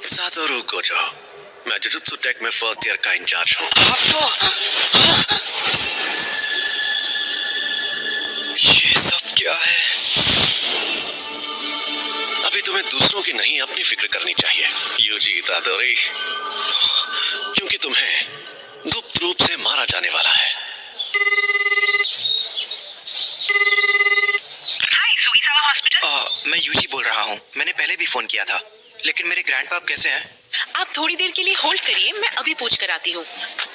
Satoru Gojo, मैं jujutsu take में first year का इंचार्ज हूँ। आपको ये सब क्या है? अभी तुम्हें दूसरों की नहीं अपनी फिक्र करनी चाहिए यूजी इतादोरी, क्योंकि तुम्हें गुप्त रूप से मारा जाने वाला है। मैं यूजी बोल रहा हूँ। मैंने पहले भी फोन किया था, लेकिन मेरे ग्रैंडपाप कैसे हैं? आप थोड़ी देर के लिए होल्ड करिए, मैं अभी पूछ कर आती हूँ।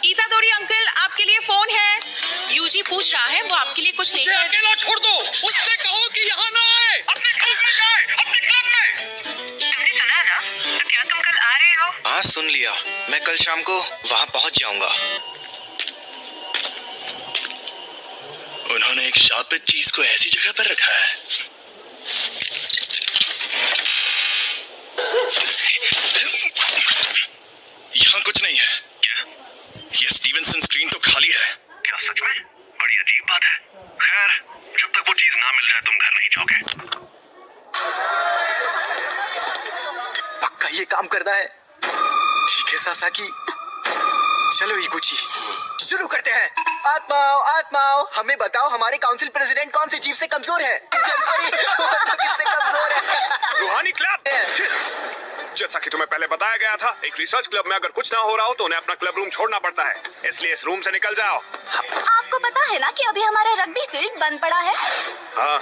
इतादोरी अंकल, आपके लिए फोन है। यूजी पूछ रहा है, वो आपके लिए कुछ लेकर। अकेला छोड़ दो, उससे कहो कि यहाँ ना आए। अपने क्लब में जाए, अपने क्लब में। तुमने सुना ना? तो क्या तुम कल आ रहे हो? हाँ, सुन लिया। मैं कल शाम को वहाँ पहुँच जाऊंगा। उन्होंने एक शापित चीज को ऐसी जगह पर रखा है। यहाँ कुछ नहीं है। क्या? ये स्टीवेंसन स्क्रीन तो खाली है। क्या सच में? बड़ी अजीब बात है। खैर, जब तक वो चीज ना मिल जाए तुम घर नहीं जाओगे। पक्का ये काम करना है। ठीक है सासाकी, चलो इगुची, शुरू करते हैं। आत्माओं आत्माओं, हमें बताओ हमारे काउंसिल प्रेसिडेंट कौन से चीफ से कमजोर है? जलपरी तो कितने कमजोर है। रूहानी क्लब। जैसा कि तुम्हें पहले बताया गया था, एक रिसर्च क्लब में अगर कुछ ना हो रहा हो तो उन्हें अपना क्लब रूम छोड़ना पड़ता है, इसलिए इस रूम से निकल जाओ। आपको पता है ना कि अभी हमारा रग्बी फील्ड बंद पड़ा है? हाँ,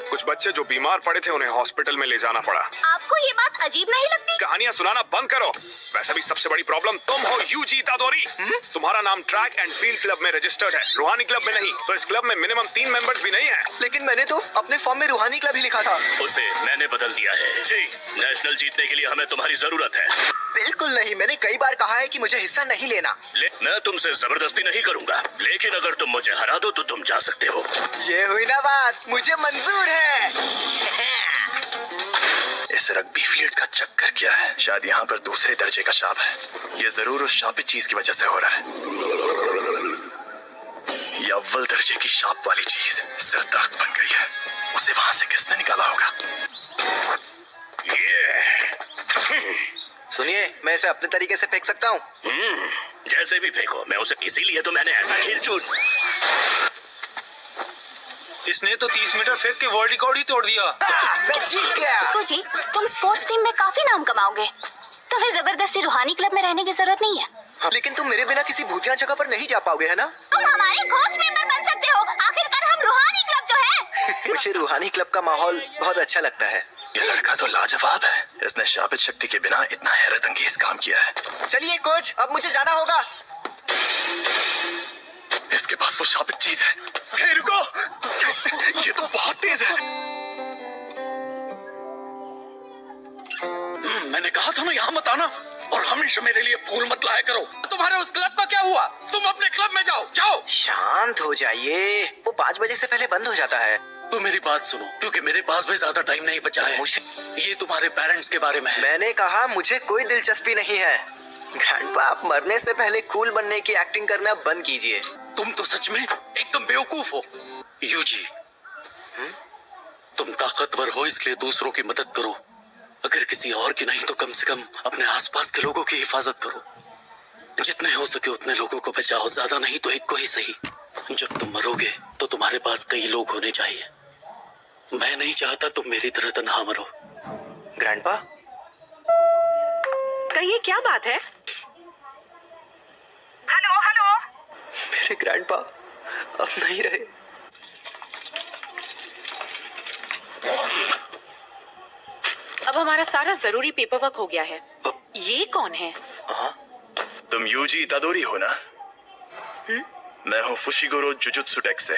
कुछ बच्चे जो बीमार पड़े थे उन्हें हॉस्पिटल में ले जाना पड़ा। आपको ये बात अजीब नहीं लगती? कहानियां सुनाना बंद करो। वैसे भी सबसे बड़ी प्रॉब्लम तुम हो यूजी इतादोरी। तुम्हारा नाम ट्रैक एंड फील्ड क्लब में रजिस्टर्ड है, रूहानी क्लब में नहीं। तो इस क्लब में मिनिमम 3 मेंबर्स भी नहीं है। लेकिन मैंने तो अपने फॉर्म में रूहानी क्लब ही लिखा था। उसे मैंने बदल दिया है। जी, नेशनल जीतने के लिए हमें तुम्हारी जरूरत है। बिल्कुल नहीं, मैंने कई बार कहा है कि मुझे हिस्सा नहीं लेना। मैं तुमसे जबरदस्ती नहीं करूंगा, लेकिन अगर तुम मुझे हरा दो तो तुम जा सकते हो। ये हुई ना बात, मुझे मंजूर है। इस रग्बी फील्ड का चक्कर क्या है? शायद यहाँ पर दूसरे दर्जे का शाप है। ये जरूर उस शापित चीज की वजह से हो रहा है। ये अव्वल दर्जे की शाप वाली चीज सिरदर्द बन गई है। उसे वहां से किसने निकाला होगा? सुनिए, मैं इसे अपने तरीके से फेंक सकता हूँ। जैसे भी फेंको, मैं उसे इसीलिए तो मैंने ऐसा खेल चून। इसने तो 30 मीटर फेंक के वर्ल्ड रिकॉर्ड ही तोड़ दिया। मैं जीत गया। जी, तुम स्पोर्ट्स टीम में काफी नाम कमाओगे। तुम्हें जबरदस्ती रूहानी क्लब में रहने की जरूरत नहीं है। लेकिन तुम मेरे बिना किसी भूतिया जगह पर नहीं जा पाओगे, है ना? तुम हमारे घोस्ट मेंबर बन सकते हो। आखिरकार हम रूहानी क्लब जो है। मुझे रूहानी क्लब का माहौल बहुत अच्छा लगता है। ये लड़का तो लाजवाब है। इसने शापित शक्ति के बिना इतना हैरत अंगेज काम किया है। चलिए कोच, अब मुझे जाना होगा। इसके पास वो शापित चीज है। हे रुको, ये तो बहुत तेज है। मैंने कहा था ना यहाँ मत आना, और हमेशा मेरे लिए फूल मत लाया करो। तुम्हारे उस क्लब का क्या हुआ? तुम अपने क्लब में जाओ, जाओ। शांत हो जाइए, वो 5 बजे से पहले बंद हो जाता है। तो मेरी बात सुनो, क्योंकि मेरे पास भी ज्यादा टाइम नहीं बचा है। ये तुम्हारे पेरेंट्स के बारे में है। मैंने कहा मुझे कोई दिलचस्पी नहीं है। ग्रैंडपा, आप मरने से पहले कूल बनने की एक्टिंग करना बंद कीजिए। तुम तो सच में एकदम बेवकूफ हो यूजी। तुम ताकतवर हो इसलिए दूसरों की मदद करो। अगर किसी और की नहीं तो कम से कम अपने आसपास के लोगों की हिफाजत करो। जितने हो सके उतने लोगों को बचाओ, ज्यादा नहीं तो एक को ही सही। जब तुम मरोगे तो तुम्हारे पास कई लोग होने चाहिए। मैं नहीं चाहता तुम मेरी तरह तन्हा मरो। ग्रैंडपा, कहिए, क्या बात है? Hello hello. मेरे ग्रैंडपा अब नहीं रहे। अब हमारा सारा जरूरी पेपर वर्क हो गया है। ये कौन है? तुम यूजी इतादोरी हो ना? मैं हूँ फुशिगोरो जुजुत्सु टेक से।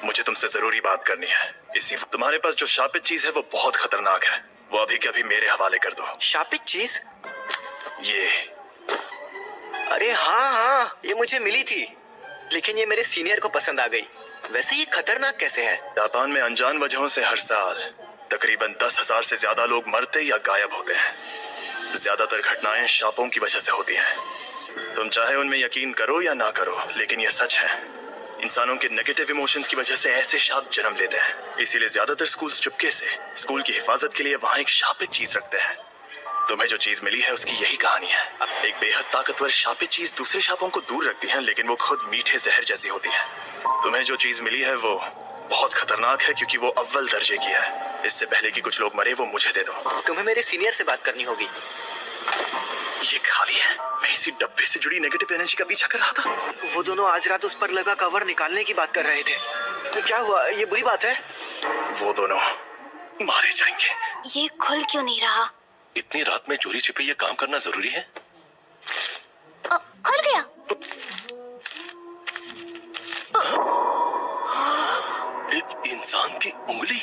मुझे तुमसे जरूरी बात करनी है। इसी तुम्हारे पास जो शापित चीज है वो बहुत खतरनाक है। वो अभी के अभी मेरे हवाले कर दो। शापित चीज? ये अरे हाँ हाँ, ये मुझे मिली थी, लेकिन ये मेरे सीनियर को पसंद आ गई। वैसे ये खतरनाक कैसे है? जापान में अनजान वजहों से हर साल तकरीबन 10,000 से ज्यादा लोग मरते या गायब होते हैं। ज्यादातर घटनाएं शापों की वजह से होती हैं। तुम चाहे उनमें यकीन करो या ना करो, लेकिन यह सच है। इंसानों के नेगेटिव इमोशंस की वजह से ऐसे शाप जन्म लेते हैं। इसीलिए ज्यादातर स्कूल्स चुपके से स्कूल की हिफाजत के लिए वहाँ एक शापित चीज रखते हैं। तुम्हें जो चीज मिली है उसकी यही कहानी है। एक बेहद ताकतवर शापित चीज दूसरे शापों को दूर रखती है, लेकिन वो खुद मीठे जहर जैसी होती है। तुम्हें जो चीज मिली है वो बहुत खतरनाक है, क्योंकि वो अव्वल दर्जे की है। इससे पहले कि कुछ लोग मरे, वो मुझे दे दो। तुम्हें मेरे सीनियर से बात करनी होगी। ये खाली है। मैं इसी डब्बे से जुड़ी नेगेटिव एनर्जी का पीछा कर रहा था। वो दोनों आज रात उस पर लगा कवर निकालने की बात कर रहे थे। तो क्या हुआ? ये बुरी बात है? वो दोनों मारे जाएंगे। ये खुल क्यों नहीं रहा? इतनी रात में चोरी छिपे ये काम करना जरूरी है? खुल गया। एक इंसान की उंगली।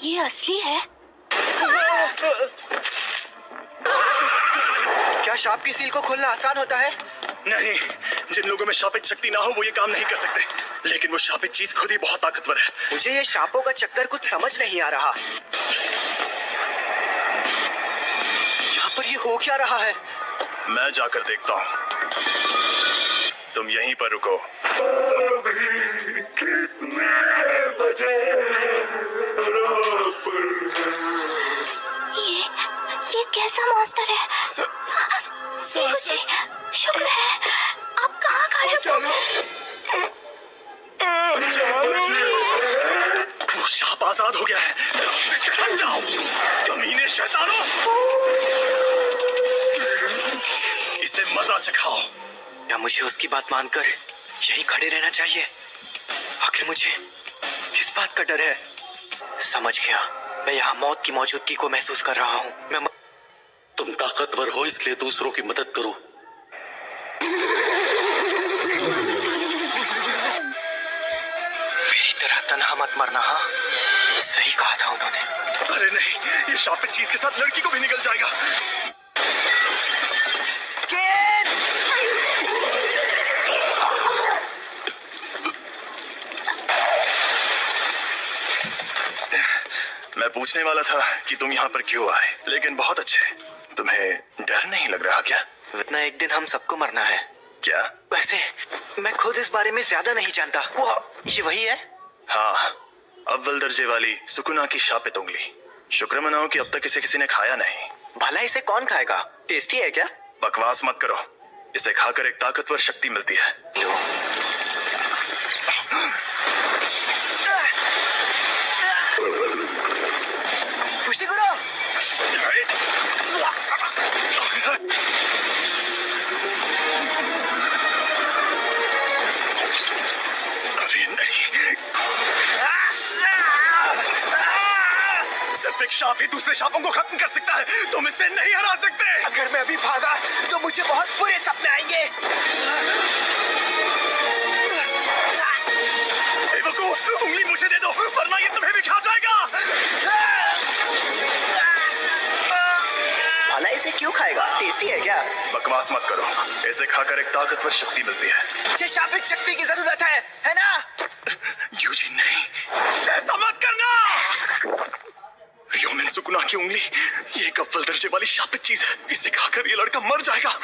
ये असली है? क्या शाप की सील को खोलना आसान होता है? नहीं, जिन लोगों में शापित शक्ति ना हो वो ये काम नहीं कर सकते, लेकिन वो शापित चीज खुद ही बहुत ताकतवर है। मुझे ये शापों का चक्कर कुछ समझ नहीं आ रहा। यहाँ पर ये हो क्या रहा है? मैं जाकर देखता हूँ, तुम यहीं पर रुको। ये कैसा मॉन्स्टर है? जी, शुक्र है। आप कहाँ गायब हो गए? वो शाप आजाद हो गया है। हट जाओ, कमीने शैतानों। इसे मजा चखाओ। या मुझे उसकी बात मानकर यही खड़े रहना चाहिए? आखिर मुझे किस बात का डर है? समझ गया, मैं यहाँ मौत की मौजूदगी को महसूस कर रहा हूँ। तुम ताकतवर हो इसलिए दूसरों की मदद करो। मेरी तरह तन्हा मत मरना। हाँ, सही कहा था उन्होंने। अरे नहीं, ये शापित चीज के साथ लड़की को भी निकल जाएगा। मैं पूछने वाला था कि तुम यहाँ पर क्यों आए, लेकिन बहुत अच्छे। तुम्हें डर नहीं लग रहा क्या? इतना एक दिन हम सबको मरना है। क्या? वैसे मैं खुद इस बारे में ज्यादा नहीं जानता। वो ये वही है? हाँ, अव्वल दर्जे वाली सुकुना की शापित उंगली। शुक्र मनाओ कि अब तक इसे किसी ने खाया नहीं। भला इसे कौन खाएगा? टेस्टी है क्या? बकवास मत करो, इसे खाकर एक ताकतवर शक्ति मिलती है। लो। फुशिगुरो! अरे नहीं, सिर्फ एक शाप ही दूसरे शापों को खत्म कर सकता है। तुम इसे नहीं हरा सकते। अगर मैं अभी भागा तो मुझे बहुत बुरे सपने आएंगे। बेवकूफ, उंगली मुझे दे दो वरना ये तुम्हें भी खा जाएगा। भला इसे क्यों खाएगा? टेस्टी है क्या? बकवास मत करो, इसे खाकर एक ताकतवर शक्ति मिलती है। मुझे शापित शक्ति की जरूरत है ना? यूजी नहीं, ऐसा मत करना। योमिन सुकुना की उंगली, ये एक अव्वल दर्जे वाली शापित चीज है। इसे खाकर ये लड़का मर जाएगा।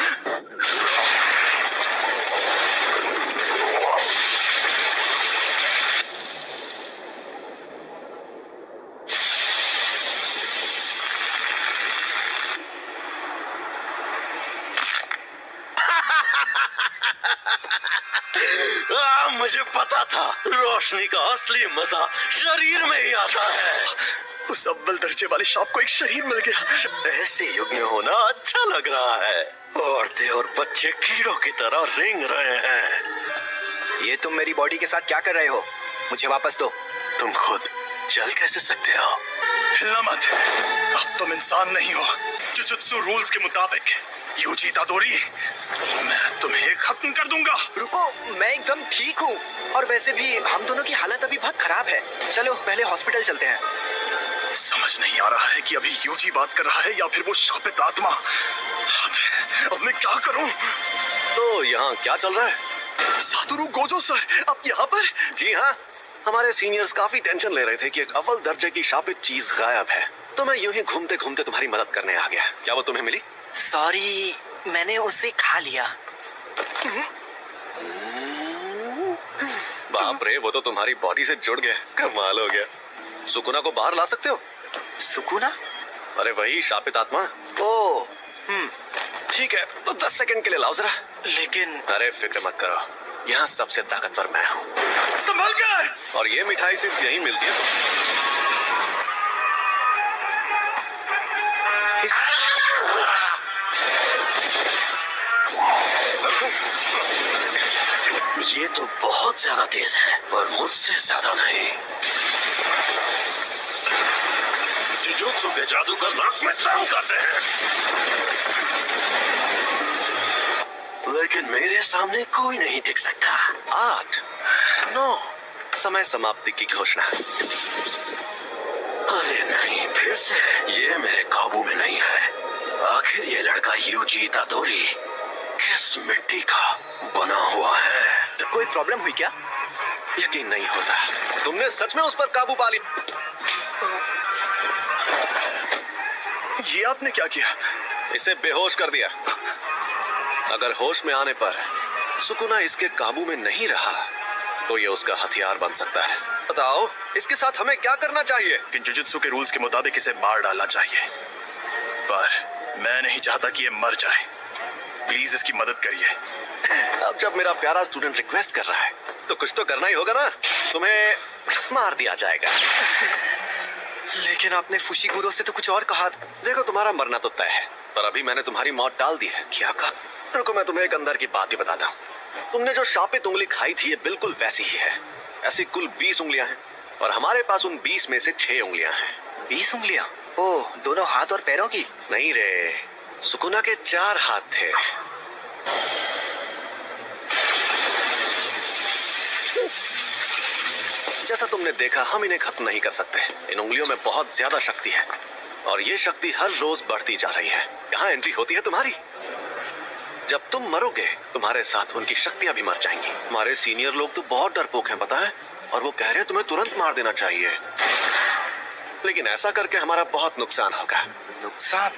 मुझे पता था रोशनी का असली मजा शरीर में ही आता है। उस अव्वल दर्जे वाले शाप को एक शरीर मिल गया। ऐसे युग में होना अच्छा लग रहा है। औरतें और बच्चे कीड़ों की तरह रेंग रहे हैं। ये तुम मेरी बॉडी के साथ क्या कर रहे हो? मुझे वापस दो। तुम खुद चल कैसे सकते हो? हिलना मत, अब तुम इंसान नहीं हो। जुजुत्सु रूल्स के मुताबिक यूजी इतादोरी, मैं तुम्हें खत्म कर दूंगा। रुको, मैं एकदम ठीक हूँ। और वैसे भी हम दोनों की हालत अभी बहुत खराब है। चलो पहले हॉस्पिटल चलते हैं। समझ नहीं आ रहा है कि अभी यूजी बात कर रहा है या फिर वो शापित आत्मा। हद है, अब मैं क्या करूं? तो यहाँ क्या चल रहा है? सातोरु गोजो सर, आप यहाँ पर? जी हाँ, हमारे सीनियर्स काफी टेंशन ले रहे थे कि एक अव्वल दर्जे की शापित चीज गायब है, तो मैं यूं ही घूमते घूमते तुम्हारी मदद करने आ गया। क्या वो तुम्हें मिली? सॉरी, मैंने उसे खा लिया। बाप रे, वो तो तुम्हारी बॉडी से जुड़ गया। कमाल हो गया। सुकुना को बाहर ला सकते हो? सुकुना? अरे वही शापित आत्मा। ओ ठीक है, तो 10 सेकंड के लिए लाओ जरा। लेकिन अरे फिक्र मत करो, यहाँ सबसे ताकतवर मैं हूँ। संभल कर। और ये मिठाई सिर्फ यहीं मिलती है। ये तो बहुत ज्यादा तेज है, और मुझसे ज्यादा नहीं। जुजुत्सु के जादूगर रात में काम करते हैं, लेकिन मेरे सामने कोई नहीं टिक सकता। 8, 9, समय समाप्ति की घोषणा। अरे नहीं, फिर से ये मेरे काबू में नहीं है। आखिर ये लड़का यूजी इतादोरी किस मिट्टी का बना हुआ है? तो कोई प्रॉब्लम हुई क्या? यकीन नहीं होता, तुमने सच में उस पर काबू पा लिया। ये आपने क्या किया? इसे बेहोश कर दिया। अगर होश में आने पर सुकुना इसके काबू में नहीं रहा तो ये उसका हथियार बन सकता है। बताओ, इसके साथ हमें क्या करना चाहिए? कि जुजुत्सु के रूल्स के मुताबिक इसे मार डालना चाहिए, पर मैं नहीं चाहता कि ये मर जाए। प्लीज इसकी मदद करिए। अब जब मेरा प्यारा स्टूडेंट रिक्वेस्ट कर रहा है तो कुछ तो करना ही होगा ना। तुम्हें मार दिया जाएगा। लेकिन आपने फुशिगुरो से तो कुछ और कहा था। देखो, तुम्हारा मरना तो तय है, पर अभी मैंने तुम्हारी मौत टाल दी है। क्या कहा? रुको, मैं तुम्हें एक अंदर की बात ही बताता हूँ। तुमने जो शापित उंगली खाई थी, ये बिल्कुल वैसी ही है। ऐसी कुल 20 उंगलियां हैं, और हमारे पास उन 20 में से 6 उंगलियां हैं। 20 उंगलियां? ओ, दोनों हाथ और पैरों की? नहीं रे, सुकुना के 4 हाथ थे। जैसा तुमने देखा, हम इन्हें खत्म नहीं कर सकते। इन उंगलियों में बहुत ज्यादा शक्ति है, और ये शक्ति हर रोज बढ़ती जा रही है। यहाँ एंट्री होती है तुम्हारी। जब तुम मरोगे, तुम्हारे साथ उनकी शक्तियां भी मर जाएंगी। हमारे सीनियर लोग तो बहुत डरपोक हैं, पता है, और वो कह रहे हैं तुम्हें तुरंत मार देना चाहिए। लेकिन ऐसा करके हमारा बहुत नुकसान होगा। नुकसान?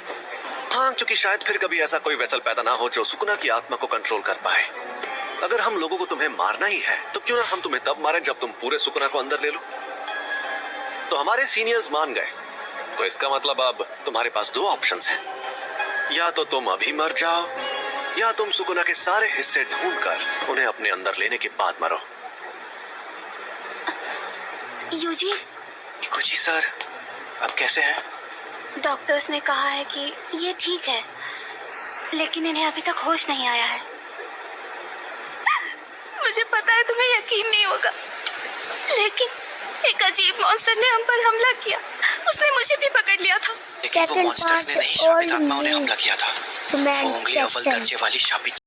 हाँ, क्योंकि शायद फिर कभी ऐसा कोई वेसल पैदा ना हो जो सुकुना की आत्मा को कंट्रोल कर पाए। अगर हम लोगों को तुम्हें मारना ही है, तो क्यों ना हम तुम्हें तब मारें जब तुम पूरे सुकुना को अंदर ले लो। तो हमारे सीनियर्स मान गए, तो इसका मतलब अब तुम्हारे पास 2 ऑप्शंस हैं। या तो तुम अभी मर जाओ, या तुम सुकुना के सारे हिस्से ढूंढकर उन्हें अपने अंदर लेने के बाद मरो। यूजी, इकुची सर, अब कैसे हैं? डॉक्टर्स ने कहा है कि ये ठीक है, लेकिन इन्हें अभी तक होश नहीं आया है। मुझे पता है तुम्हें यकीन नहीं होगा, लेकिन एक अजीब मॉन्स्टर ने हम पर हमला किया। उसने मुझे भी पकड़ लिया था। लेकिन वो मॉन्स्टर्स ने नहीं, शापित आत्माओं ने हमला किया था। वो उंगली अव्वल दर्जे वाली शापित